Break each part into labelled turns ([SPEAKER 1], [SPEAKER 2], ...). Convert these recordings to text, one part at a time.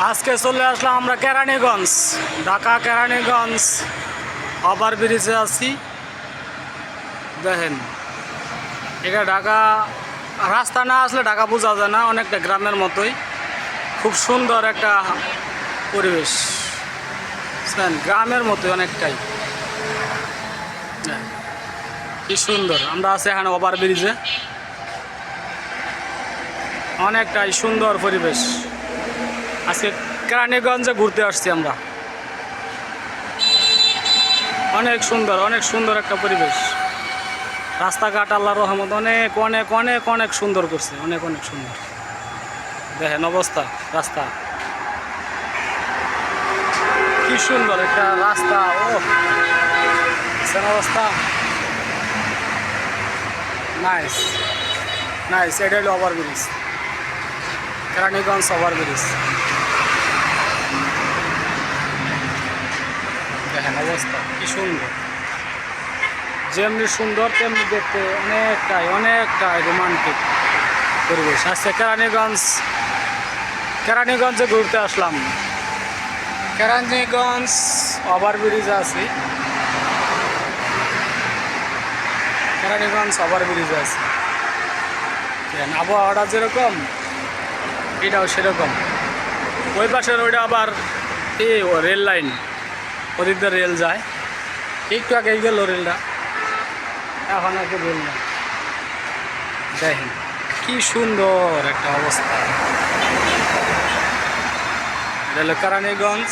[SPEAKER 1] আজকে চলে আসলাম আমরা কেরানীগঞ্জ, ঢাকা কেরানীগঞ্জ ওভার ব্রিজে আছি। দেখেন এটা ঢাকা, রাস্তা না আসলে ঢাকা বোঝা যায় না, অনেকটা গ্রামের মতোই। খুব সুন্দর একটা পরিবেশ, বুঝলেন, গ্রামের মতোই অনেকটাই। কি সুন্দর, আমরা আছি এখানে ওভার ব্রিজে, অনেকটাই সুন্দর পরিবেশ। আজকে কেরানীগঞ্জে ঘুরতে আসছি আমরা। অনেক সুন্দর একটা পরিবেশ। রাস্তাঘাট আল্লাহর রহমত অনেক অনেক অনেক অনেক সুন্দর করছে, অনেক অনেক সুন্দর। দেখেন অবস্থা, রাস্তা কি সুন্দর একটা রাস্তা। ও অবস্থা নাইস নাইস। এটা হলো over bridge, Keraniganj over bridge. দেখেন অবস্থা কি সুন্দর, যেমনি সুন্দর তেমনি দেখতে অনেকটাই অনেকটাই রোমান্টিক পরিবেশ। আজকে কেরানীগঞ্জে ঘুরতে আসলাম। কেরানীগঞ্জ ওভার ব্রিজে আছি, কেরানীগঞ্জ ওভার ব্রিজে আছি। আবহাওয়াটা যেরকম এটাও সেরকম। ওই পাশের ওইটা আবার রেল লাইন, ওদিক দিয়ে রেল যায়। একটু আগে গেল রেলটা, এখন আর রেল নেই। দেখেন কি সুন্দর একটা অবস্থা। এটা হলো কেরানীগঞ্জ।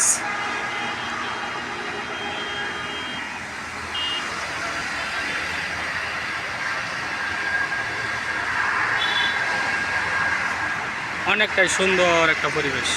[SPEAKER 1] অনেকটাই সুন্দর একটা পরিবেশ।